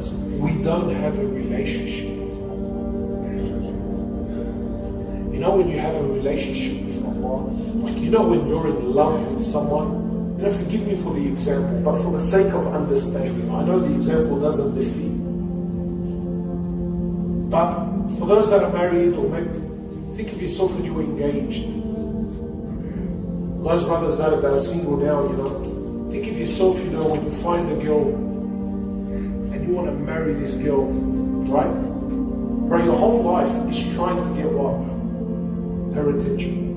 happens? We don't have a relationship with Allah. You know when you have a relationship with Allah, like you know when you're in love with someone, you know, forgive me for the example, but for the sake of understanding, I know the example doesn't defeat. But for those that are married, or maybe think of yourself when you were engaged. Those brothers that are single now, you know, think of yourself, you know, when you find a girl and you want to marry this girl, right? Bro, your whole life is trying to get what? Her attention.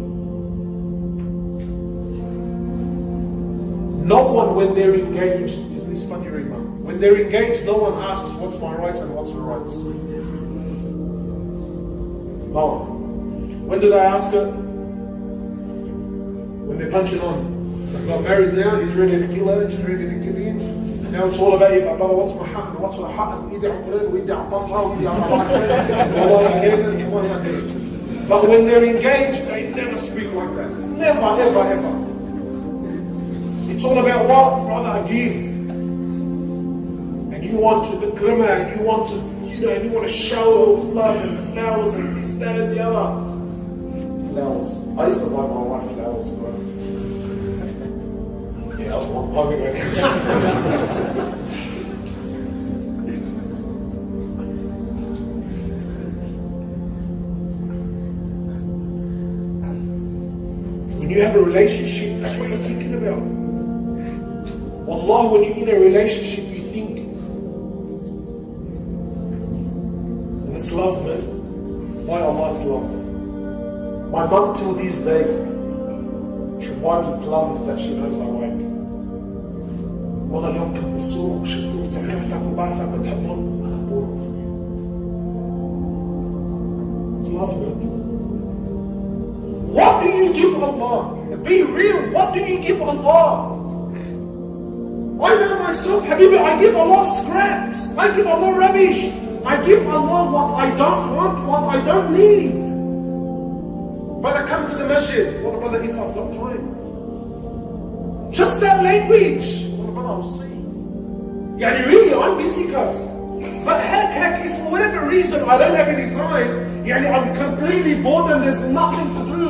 No one, when they're engaged, isn't this funny, Rima? When they're engaged, no one asks what's my rights and what's her rights. No one. When do they ask her? When they're punching on. They got married now, he's ready to kill her, she's ready to kill him. Now it's all about you, but brother, what's my hat? What's my hat? But when they're engaged, they never speak like that. Never, never, ever. It's all about what? Brother, give. And you want to the grimmer, and you want to, you know, and you want to show love and flowers and this, that, and the other. Flowers. I used to buy my wife flowers, bro. Yeah, I was one plugging it. When you have a relationship, that's what you're thinking about. Wallah, when you're in a relationship, you think. And it's love, man. Why Allah is love? My mum till this day, she'll buy me plums that she knows I like. والله اليوم كنت بالسوق شفته وتذكرتك وبعرفك بتحبهم. It's love, man. What do you give Allah? Be real. What do you give Allah? I know myself, Habibi, I give Allah scraps. I give Allah rubbish. I give Allah what I don't want, what I don't need. Brother, come to the masjid. Well, brother, if I've got time. Just that language. Well, brother, I'll see. Yani really, I'm busy, cuz. But heck, if for whatever reason I don't have any time, yani I'm completely bored and there's nothing to do,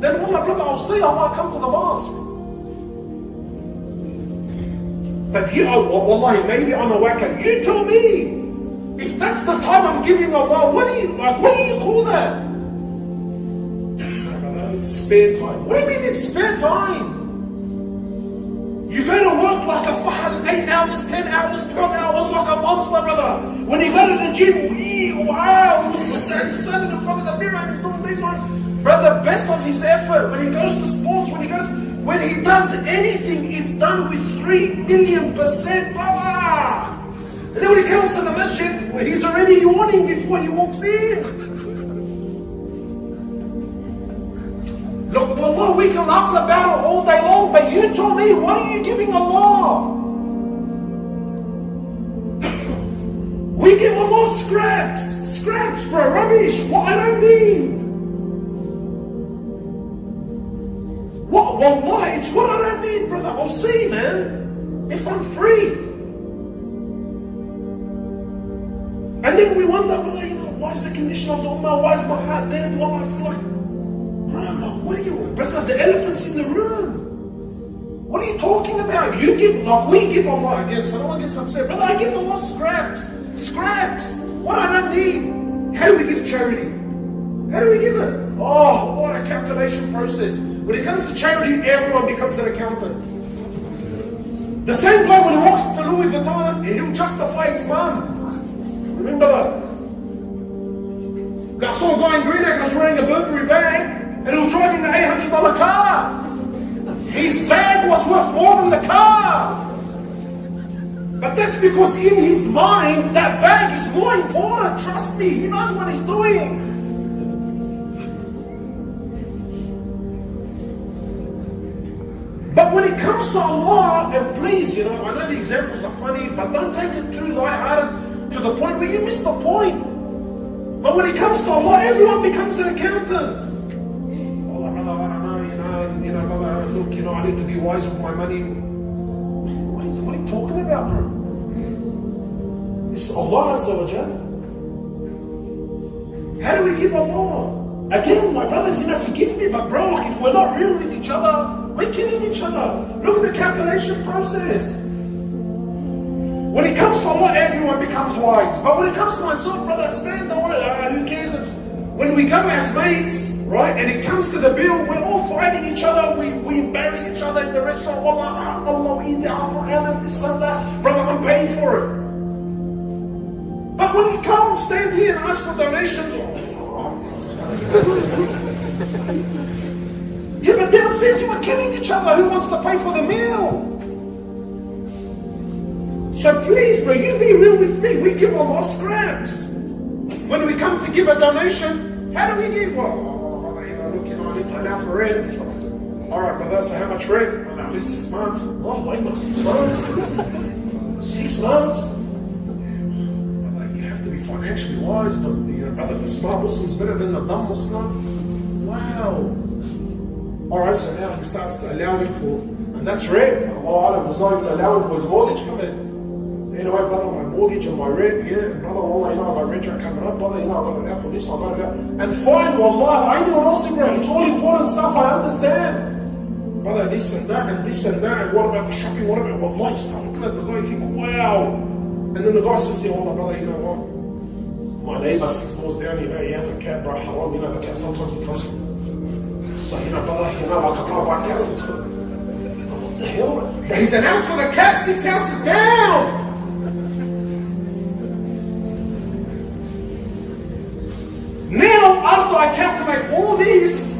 then wallah, brother, I'll see, I might come to the mosque. But you, wallahi, maybe I'm a whacker. You tell me. If that's the time I'm giving Allah, what do you call that? It's spare time. What do you mean it's spare time? You go to work like a fahal, 8 hours, 10 hours, 12 hours, like a monster, brother. When you go to the gym, wow, he's standing in front of the mirror and he's doing these ones. Brother, best of his effort. When he goes to sports, when he does anything, it's done with 3,000,000%, brother. And then when he comes to the masjid, he's already yawning before he walks in. Look, wallah, we can laugh about it all day long, but you tell me, what are you giving Allah? We give Allah scraps, bro, rubbish, what I don't need. What, wallah, it's what I don't need, brother. I'll see, man, if I'm free. And then we wonder, brother, you know, why is the condition of the ummah, why is my heart dead? Why I feel like, bro, like, what are you, brother, the elephant's in the room. What are you talking about? You give, like, we give Allah again, so no one gets upset. Brother, I give Allah scraps, what I don't need. How do we give charity? How do we give it? Oh, what a calculation process. When it comes to charity, everyone becomes an accountant. The same guy when he walks to Louis Vuitton, he'll justify its mom. Remember that? I saw a guy in Greenacres wearing a Burberry bag and he was driving the $800 car. His bag was worth more than the car. But that's because in his mind, that bag is more important. Trust me, he knows what he's doing. But when it comes to Allah, and please, you know, I know the examples are funny, but don't take it too lighthearted to the point where you miss the point. But when it comes to Allah, everyone becomes an accountant. Allah, brother, I don't know, brother, look, I need to be wise with my money. What are you talking about, bro? It's Allah Azza wa Jal. How do we give Allah? Again, my brothers, forgive me, but bro, if we're not real with each other, we're kidding each other. Look at the calculation process. When it comes to Allah, everyone becomes wise. But when it comes to myself, brother, spend, don't worry, who cares? When we go as mates, right, and it comes to the bill, we're all fighting each other, we embarrass each other in the restaurant. Allah, eat it, this and that. Brother, I'm paying for it. But when you come, stand here and ask for donations, yeah, but downstairs you are killing each other. Who wants to pay for the meal? So please, bro, you be real with me. We give Allah scraps. When we come to give a donation, how do we give? Well, brother, look, I need to allow for rent. Alright, brother, so how much rent? Well, at least 6 months. Oh, wait, not 6 months. 6 months? Brother, you have to be financially wise. Brother, the smart Muslim is better than the dumb Muslim. Wow. Alright, so now he starts allowing for, and that's rent. Allah was not even allowing for his mortgage. Come in. Anyway, brother, my mortgage and my rent, yeah, brother, wallah, my rent are coming up, brother, I've got to allow for this, I've got to that. And fine, wallah, I know also, bro, it's all important stuff, I understand. Brother, this and that, and this and that, and what about the shopping, what about, wallah, you start looking at the guy, you think, wow. And then the guy says to you, wallah, brother, you know what? My neighbor 6 doors down, he has a cat, bro, haram, the cat sometimes he comes. So, brother, I can't buy cat food for him. What the hell? But he's announced for the cat 6 houses down. Now, after I calculate all this,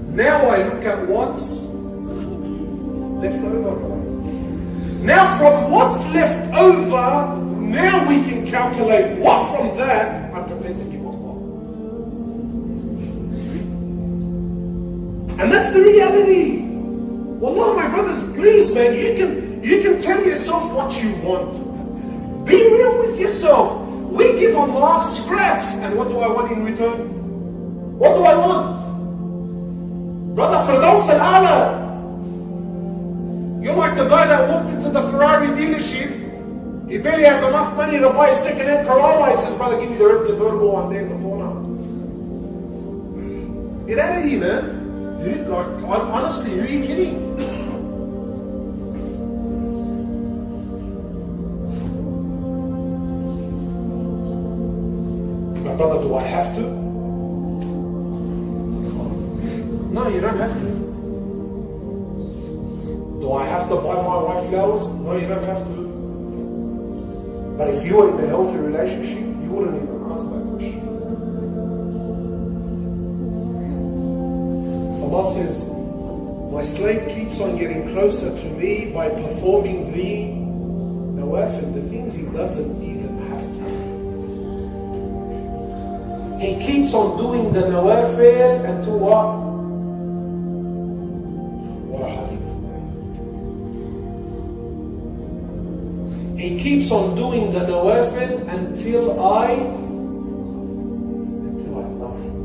now I look at what's left over. Now, from what's left over, now we can calculate what from that I'm prepared to give Allah. And that's the reality. Wallah, my brothers, please, man, you can tell yourself what you want. Be real with yourself. We give Allah scraps, and what do I want in return? What do I want? Brother, Firdaus al-A'la. You're like the guy that walked into the Ferrari dealership. He barely has enough money to buy a second-hand Corolla. He says, brother, give me the red convertible one there in the corner. Get out of here, man. Dude, honestly, who are you kidding? Brother, do I have to? No, you don't have to. Do I have to buy my wife flowers? No, you don't have to. But if you were in a healthy relationship, you wouldn't even ask that question. So Allah says, my slave keeps on getting closer to me by performing the nawafil, the things he doesn't even have to. He keeps on doing the nawafil until what? What a hadith. He keeps on doing the nawafil until I love him.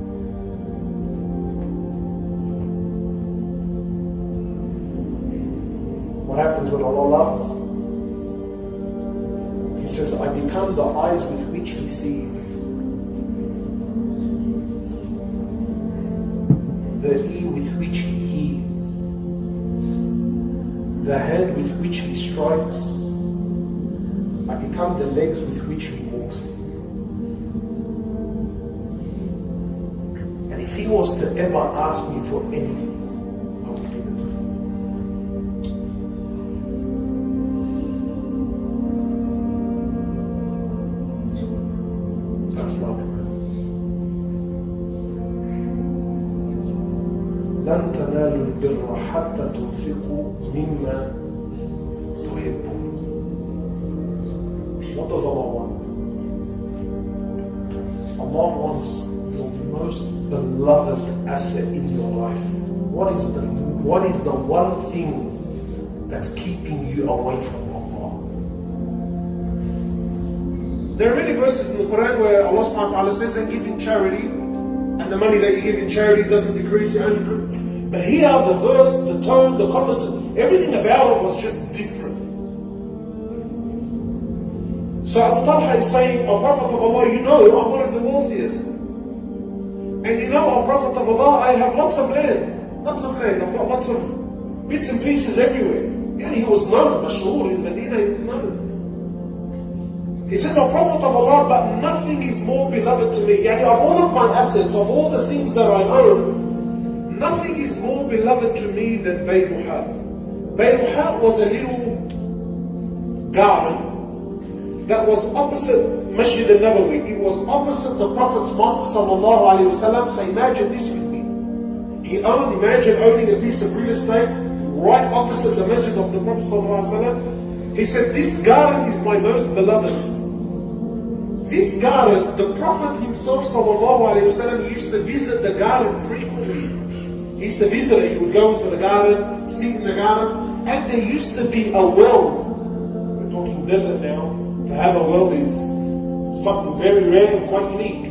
What happens when Allah loves? He says, I become the eyes with which he sees, the ear with which he hears, the hand with which he strikes. I become the legs with which he walks. And if he was to ever ask me for anything, I would give it to him. That's love, man. لن تنالوا البر حتى تنفقوا مما تحبون. What does Allah want? Allah wants your most beloved asset in your life. What is the one thing that's keeping you away from Allah? There are many verses in the Quran where Allah subhanahu wa ta'ala says that give in charity, and the money that you give in charity doesn't decrease, it only increases. But here the verse, the tone, the conversation, everything about it was just different. So Abu Talha is saying, O Prophet of Allah, you know I'm one of the wealthiest. And you know, O Prophet of Allah, I have lots of land. Lots of land. I've got lots of bits and pieces everywhere. And he was known, mashhur in Medina, he was known. He says, O Prophet of Allah, but nothing is more beloved to me. Yani, of all of my assets, of all the things that I own, nothing is more beloved to me than Bayruha. Bayruha was a little garden that was opposite Masjid al-Nabawi. It was opposite the Prophet's Mosque sallallahu alayhi wa sallam. So imagine this with me. Imagine owning a piece of real estate right opposite the Masjid of the Prophet sallallahu alayhi wa sallam. He said, this garden is my most beloved. This garden, the Prophet himself sallallahu alayhi wa sallam used to visit the garden frequently. He used to visit it. He would go into the garden, sit in the garden, and there used to be a well. We're talking desert now. To have a well is something very rare and quite unique.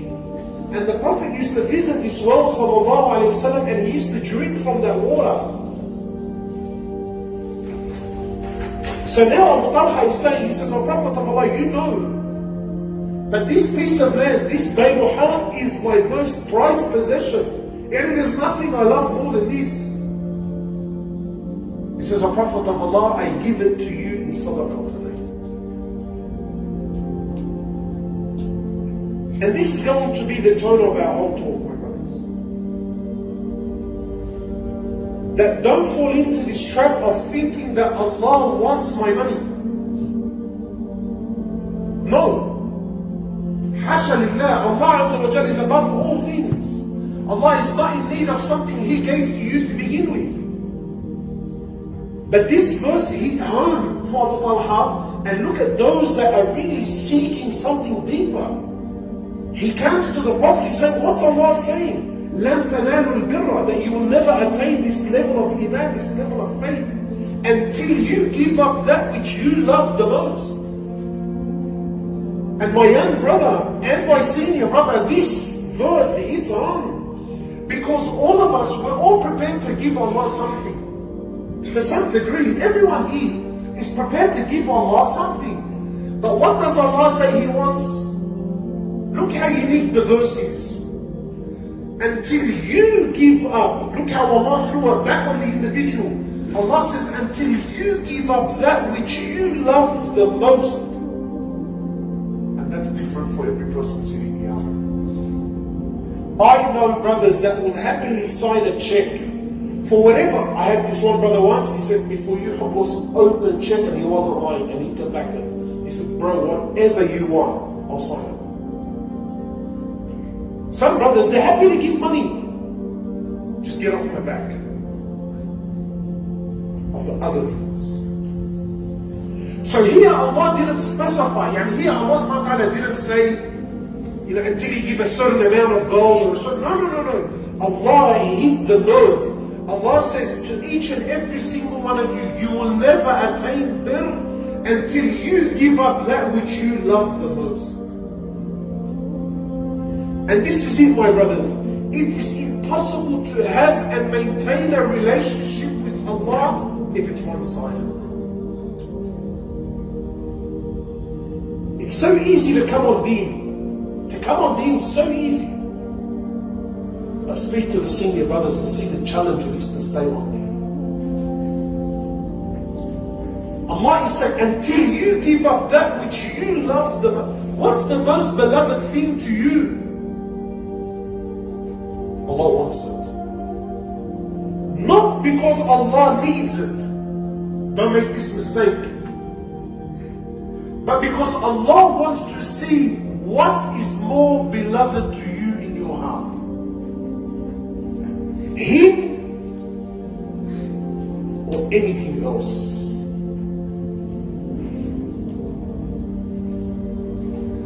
And the Prophet used to visit this well sallallahu alayhi wa sallam, and he used to drink from that water. So now Abu Talha is saying, he says, O Prophet of Allah, you know, but this piece of land, this Bayruha, is my most prized possession. And there's nothing I love more than this. He says, O Prophet of Allah, I give it to you in sadaqah today. And this is going to be the tone of our whole talk, my brothers. That don't fall into this trap of thinking that Allah wants my money. No. Hasha lillah, Allah Azza wa Jalla is above all things. Allah is not in need of something He gave to you to begin with. But this verse hit home for Abu Talha, and look at those that are really seeking something deeper. He comes to the Prophet, he said, what's Allah saying? لَن تَنَالُوا الْبِرَّ, that you will never attain this level of iman, this level of faith, until you give up that which you love the most. And my young brother and my senior brother, this verse hits on. Because all of us, we're all prepared to give Allah something. To some degree, everyone here is prepared to give Allah something. But what does Allah say He wants? Look how unique the verse is. Until you give up, look how Allah threw it back on the individual. Allah says, until you give up that which you love the most. And that's different for every person sitting here. I know brothers that will happily sign a check for whatever. I had this one brother once, he said, before you Hoblos, open check, and he wasn't lying, and he came back and he said, bro, whatever you want, I'll sign it. Some brothers, they're happy to give money. Just get off my back. Of the other things. So here Allah didn't specify, and here Allah subhanahu wa ta'ala didn't say, until you give a certain amount of gold or a certain, no. Allah hit the nerve. Allah says to each and every single one of you, you will never attain birr until you give up that which you love the most. And this is it, my brothers. It is impossible to have and maintain a relationship with Allah if it's one-sided. It's so easy to come on deen. To come on deen is so easy. But speak to the senior brothers and see the challenge it is to stay on deen. Allah is saying, until you give up that which you love the most. What's the most beloved thing to you? Allah wants it. Not because Allah needs it. Don't make this mistake. But because Allah wants to see what is more beloved to you in your heart. Him or anything else.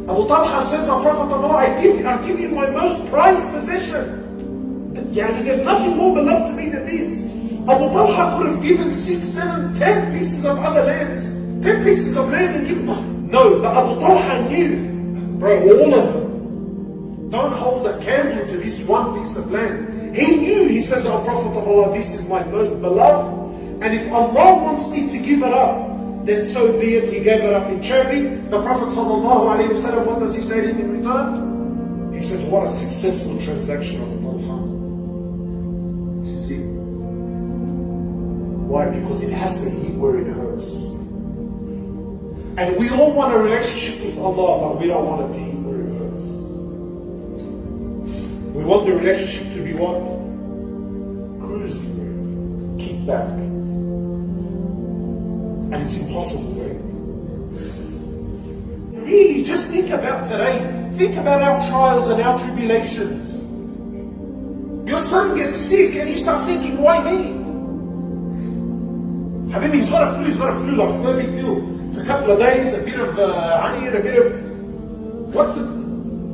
Abu Talha says, O Prophet of Allah, I give you my most prized possession. There's nothing more beloved to me than this. Abu Talha could have given 6, 7, 10 pieces of other lands. 10 pieces of land and give. No, but Abu Talha knew, bro, all of them. Don't hold a candle to this one piece of land. He knew, he says, O Prophet of Allah, this is my most beloved. And if Allah wants me to give it up, then so be it. He gave it up in charity. The Prophet ﷺ, what does he say to him in return? He says, what a successful transaction of Allah. This is it. Why? Because it has to hit where it hurts. And we all want a relationship with Allah, but we don't want it to hit where it hurts. We want the relationship to be what? Cruising, kick back. And it's impossible, right? Really, just think about today. Think about our trials and our tribulations. Your son gets sick and you start thinking, why me? Habibi, he's got a flu, like it's no big deal. It's a couple of days, a bit of honey and a bit of...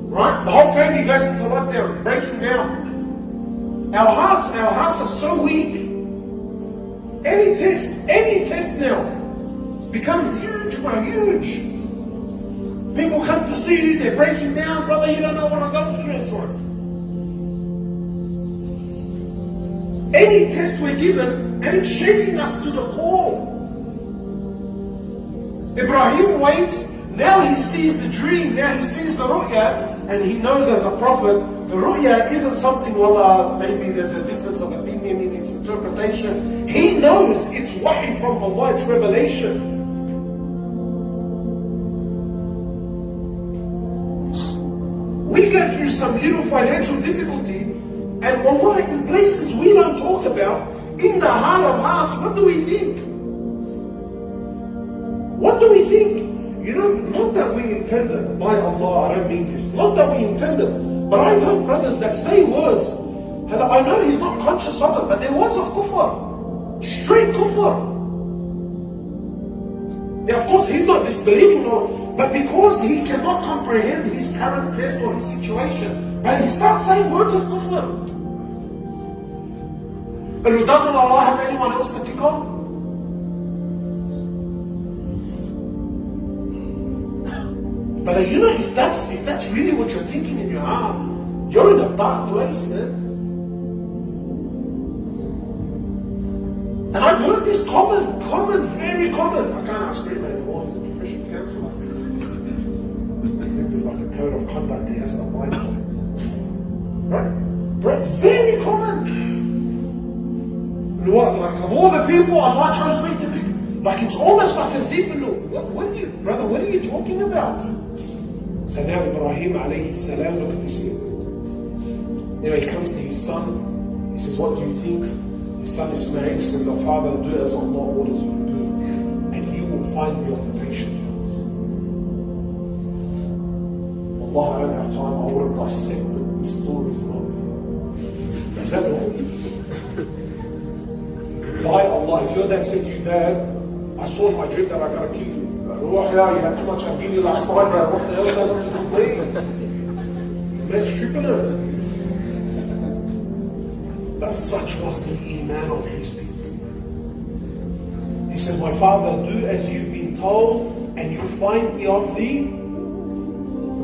Right? The whole family goes into lockdown, breaking down. Our hearts are so weak. Any test now, it's become huge, bro, huge. People come to see you, they're breaking down, brother, you don't know what I'm going through, and so on. Any test we're given, and it's shaking us to the core. Ibrahim waits, now he sees the dream, now he sees the ru'ya, and he knows as a prophet, the ru'ya isn't something, maybe there's a difference of opinion in its interpretation. He knows it's wahi from Allah, it's revelation. We go through some little financial difficulty, and Allah, in places we don't talk about, in the heart of hearts, what do we think? What do we think? You know, not that we intended, by Allah, I don't mean this, not that we intended, but I've heard brothers that say words, and I know he's not conscious of it, but they're words of kufr, straight kufr. Now, of course, he's not disbelieving, but because he cannot comprehend his current test or his situation, but he starts saying words of kufr. And doesn't Allah have anyone else to pick on? But you know, if that's really what you're thinking in your heart, you're in a dark place, man. And I've heard this common, very common. I can't ask him anymore, he's a professional counsellor. If there's like a code of conduct he has to abide by. Right? But very common. What, like of all the people Allah chose me to pick, like it's almost like as if, what are you talking about? So now Ibrahim alayhi salam, look at this here. Now he comes to his son, he says, what do you think? His son Ismail says, oh father, do as Allah orders you to do, and you will find me of the patient ones. Allah, I don't have time, I would have dissected the stories now. Is that all? By Allah, if your dad said to you, Dad, I saw in my dream that I gotta kill you. You had too much I've last night, bro. What the hell is that looking to me? Man's tripping it. But such was the iman of his people. He says, my father, do as you've been told, and you'll find me of the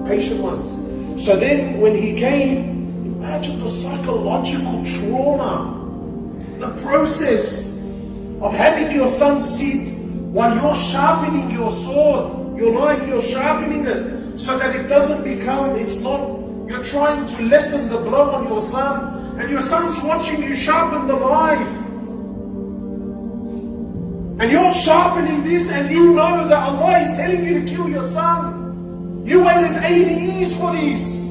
patient ones. So then when he came, imagine the psychological trauma, the process of having your son sit while you're sharpening your sword, your knife, you're sharpening it so that it doesn't become, you're trying to lessen the blow on your son, and your son's watching you sharpen the knife. And you're sharpening this, and you know that Allah is telling you to kill your son. You waited 80 years for this.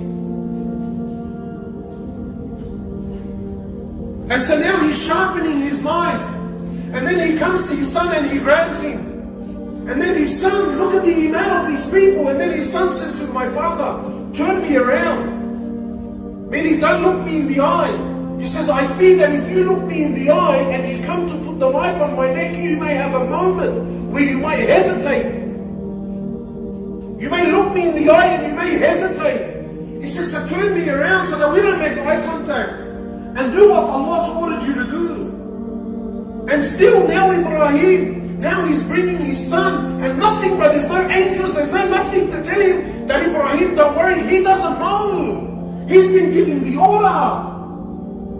And so now he's sharpening his knife. And then he comes to his son and he grabs him. And then his son, look at the iman of these people. And then his son says to my father, turn me around. Meaning, don't look me in the eye. He says, I fear that if you look me in the eye and you come to put the knife on my neck, you may have a moment where you might hesitate. You may look me in the eye and you may hesitate. He says, so turn me around so that we don't make eye contact. And do what Allah's ordered you to do. And still now Ibrahim, now he's bringing his son, and nothing, but there's no angels, there's no nothing to tell him that Ibrahim, don't worry, he doesn't know. He's been given the order.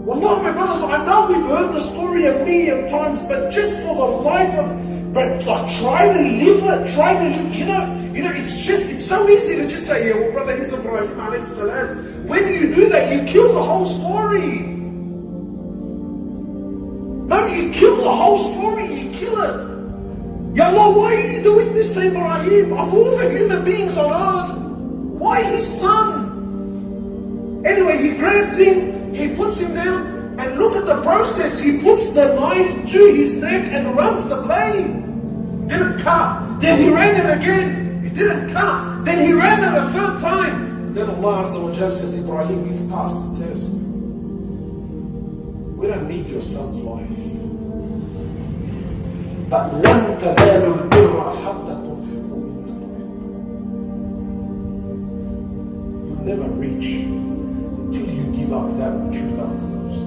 Wallah, my brothers, I know we've heard the story a million times, but just for the life of But like, try to live it. Try to live, it's so easy to just say, yeah, well, brother, he's Ibrahim alayhi salam. When you do that, you kill the whole story. No, you kill the whole story. You kill it. Ya Allah, why are you doing this to Ibrahim? Of all the human beings on earth, why his son? Anyway, he grabs him, he puts him down, and look at the process. He puts the knife to his neck and runs the blade. Didn't cut. Then he ran it again. It didn't cut. Then he ran it a third time. Then Allah Azza wa Jalla says, Ibrahim, you've passed the test. We don't need your son's life. But لن تنالوا البر حتى تنفقوا مما تحبون. You'll never reach until you give up that which you love the most.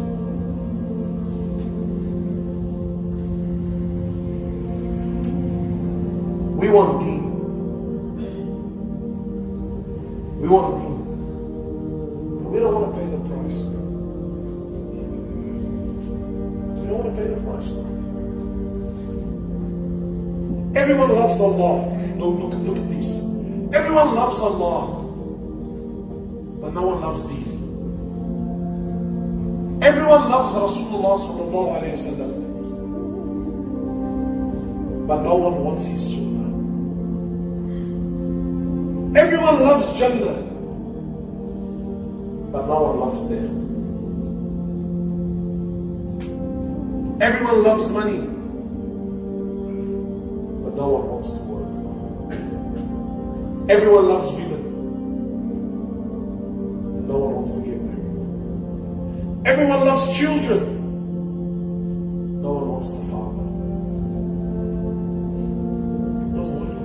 We want deen. We want deen. But we don't want to pay the price. We don't want to pay the price for it. Everyone loves Allah. Look at this. Everyone loves Allah. But no one loves deen. Everyone loves Rasulullah sallallahu alayhi wa sallam. But no one wants his sunnah. Everyone loves Jannah. But no one loves death. Everyone loves money. But no one wants to work. Everyone loves women. But no one wants to get married. Everyone loves children. No one wants to father. It doesn't work.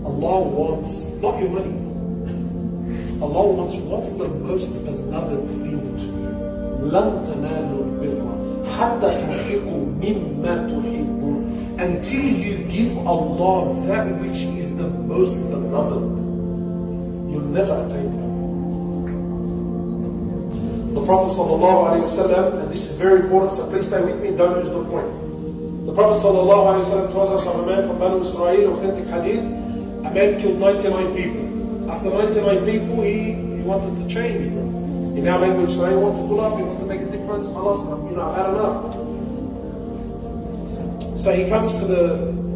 Allah wants not your money. Allah wants what's the most beloved thing to you. لن تنالوا البر حتى تنفقوا مما تحبون. Until you give Allah that which is the most beloved, you'll never attain that. The Prophet ﷺ, and this is very important, so please stay with me, don't lose the point. The Prophet ﷺ tells us of a man from Banu Israel, authentic hadith. A man killed 99 people. After 99 people, he wanted to change. In our language, so he wanted to pull up, he wanted to make a difference. Allah, I've had enough. So he comes to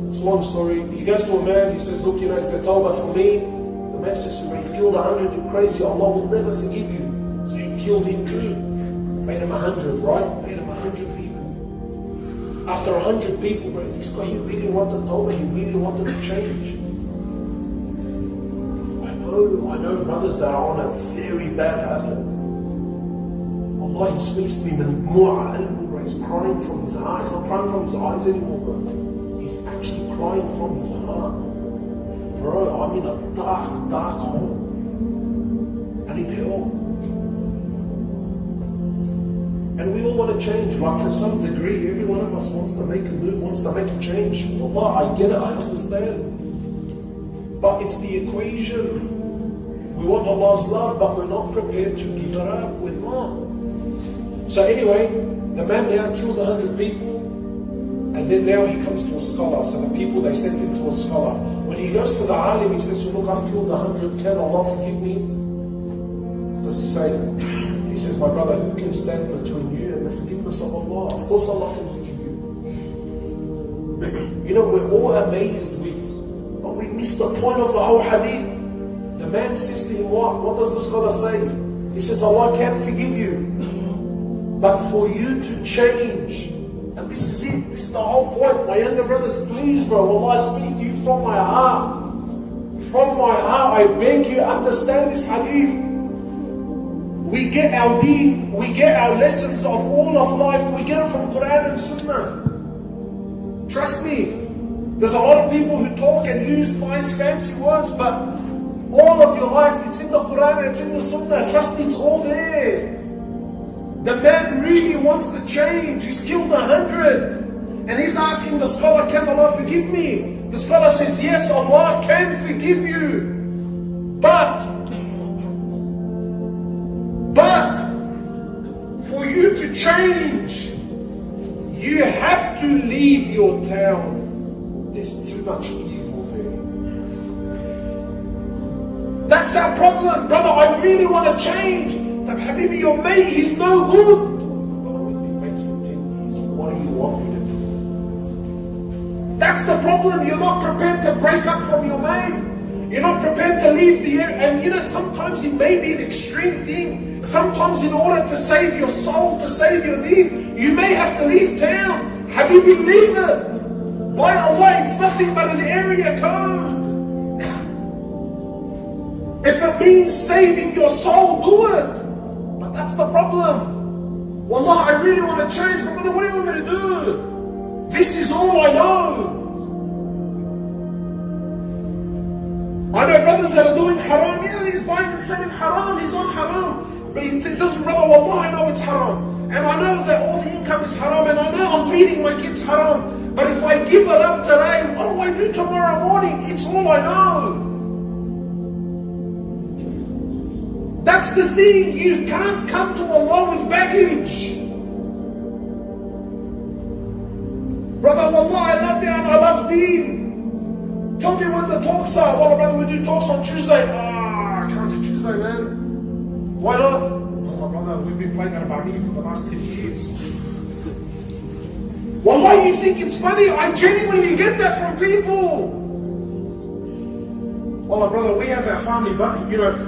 it's a long story. He goes to a man, he says, look, it's the tawbah for me. The man says to him, you've killed 100, you're crazy, Allah will never forgive you. So he killed him too. Made him 100, right? Made him 100 people. After 100 people, bro, this guy, he really wanted tawbah, he really wanted to change. I know brothers that are on a very bad habit. Allah, he speaks to him and bro, he's crying from his heart. He's not crying from his eyes anymore, bro. He's actually crying from his heart. Bro, I'm in a dark, dark hole. I need help. And we all want to change, like to some degree. Every one of us wants to make a move, wants to make a change. Allah, I get it, I understand. But it's the equation. We want Allah's love, but we're not prepared to give it up. We're not. So anyway, the man now kills 100 people, and then now he comes to a scholar. So the people, they sent him to a scholar. When he goes to the alim, he says, well, look, I've killed 100, can Allah forgive me? Does he say? He says, my brother, who can stand between you and the forgiveness of Allah? Of course Allah can forgive you. We're all amazed but we miss the point of the whole hadith. The man says to him, what does the scholar say? He says, Allah can't forgive you, but for you to change. And this is it. This is the whole point. My younger brothers, please, bro, Allah, I speak to you from my heart. From my heart, I beg you, understand this hadith. We get our deen, we get our lessons of all of life, we get it from Quran and Sunnah. Trust me. There's a lot of people who talk and use nice fancy words, but all of your life, it's in the Quran, it's in the Sunnah. Trust me, it's all there. The man really wants to change. He's killed 100. And he's asking the scholar, can Allah forgive me? The scholar says, yes, Allah can forgive you. But for you to change, You have to leave your town. There's too much evil there. That's our problem. Brother, I really want to change. Habibi, your mate, he's no good. But we've been mates for 10 years. What do you want me to do? That's the problem. You're not prepared to break up from your mate. You're not prepared to leave the area. And sometimes it may be an extreme thing. Sometimes in order to save your soul, to save your deen, you may have to leave town. Habibi, leave it. By Allah, it's nothing but an area code. If it means saving your soul, do it. But that's the problem. Wallah, I really want to change, but what do you want me to do? This is all I know. I know brothers that are doing haram. Yeah, he's buying and selling haram. He's on haram. But he tells me, brother, wallah, I know it's haram. And I know that all the income is haram. And I know I'm feeding my kids haram. But if I give it up today, what do I do tomorrow morning? It's all I know. That's the thing. You can't come to Allah with baggage. Brother, wallah, I love you and I love deen. Tell me when the talks are. Well, brother, we do talks on Tuesday. I can't do Tuesday, man. Why not? Oh, brother, we've been playing Al-Ba'ni for the last 10 years. Wallah, you think it's funny? I genuinely get that from people. Wallah, brother, we have our family,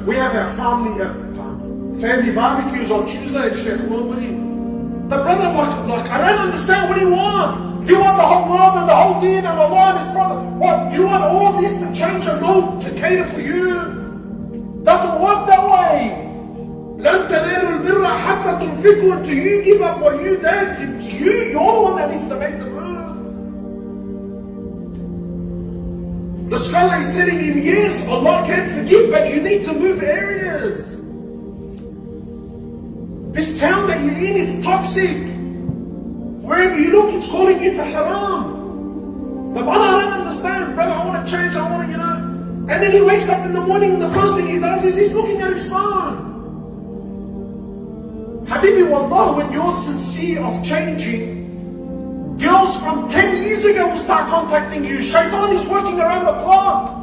we have our family barbecues on Tuesday, Sheikh. The brother, like, I don't understand. What do you want? Do you want the whole world and the whole deen and Allah and His Prophet? What? Do you want all this to change a mold to cater for you? Doesn't work that way. لن تنالوا البر حتى تنفقوا. Until you give up what you did, you're the one that needs to make the move. The scholar is telling him, yes, Allah can forgive, but you need to move areas. This town that you're in, it's toxic. Wherever you look, it's calling you to haram. I don't understand, brother, I want to change, I want to, And then he wakes up in the morning and the first thing he does is he's looking at his phone. Habibi, wallah, when you're sincere of changing, girls from 10 years ago will start contacting you. Shaitan is working around the clock.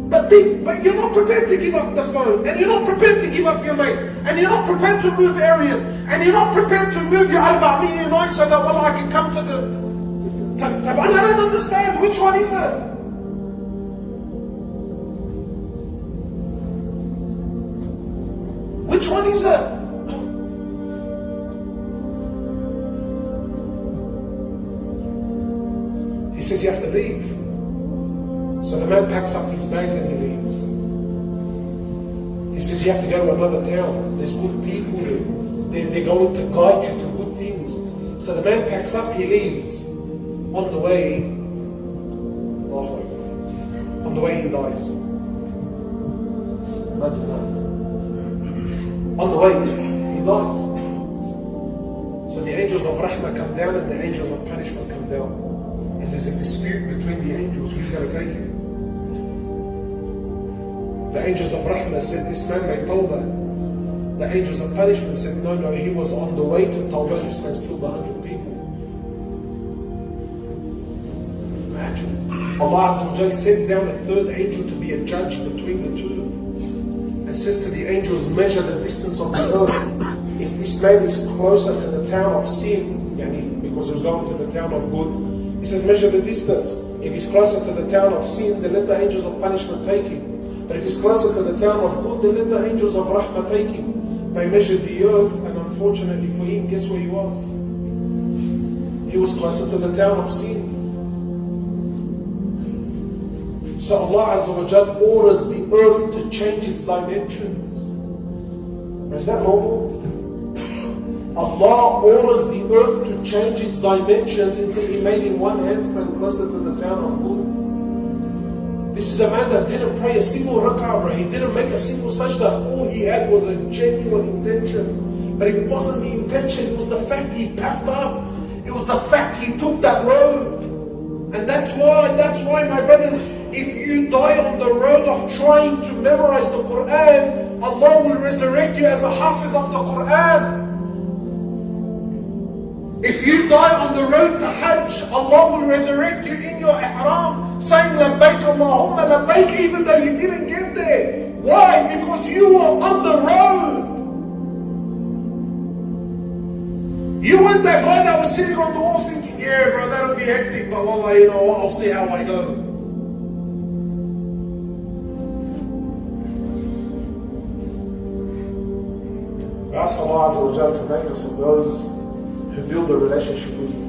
But you're not prepared to give up the phone, and you're not prepared to give up your mate, and you're not prepared to move areas, and you're not prepared to move your Al-Ba'mi night so that, well, I can come to the... I don't understand. Which one is it? Which one is it? He says you have to leave. So the man packs up his bags and he leaves. He says you have to go to another town. There's good people there. They're going to guide you to good things. So the man packs up, he leaves. On the way, he dies. Imagine that. On the way, he dies. So the angels of Rahmah come down and the angels of punishment come down. And there's a dispute between the angels. Who's going to take him? The angels of Rahmah said, this man made Tawbah. The angels of punishment said, no, he was on the way to Tawbah. This man's killed 100 people. Imagine. Allah Azza wa Jal sends down a third angel to be a judge between the two. And says to the angels, measure the distance of the earth. If this man is closer to the town of sin, because he was going to the town of good, he says, measure the distance. If he's closer to the town of sin, then let the angels of punishment take him. But if he's closer to the town of good, then let the angels of Rahmah take him. They measured the earth, and unfortunately for him, guess where he was? He was closer to the town of sin. So Allah Azza wa Jal orders the earth to change its dimensions. Is that normal? Allah orders the earth to change its dimensions until He made him one handspan closer to the town of Hud. This is a man that didn't pray a single rak'ah, he didn't make a single sajda. All he had was a genuine intention. But it wasn't the intention, it was the fact he packed up. It was the fact he took that road. And that's why, my brothers, if you die on the road of trying to memorize the Quran, Allah will resurrect you as a hafiz of the Quran. If you die on the road to Hajj, Allah will resurrect you in your ihram, saying labbaik Allahumma labbaik, even though you didn't get there. Why? Because you were on the road. You weren't that guy that was sitting on the wall thinking, yeah bro, that'll be hectic, but wallah, you know what, I'll see how I go. We ask Allah Azza wa Jalla to make us of those who build a relationship with you.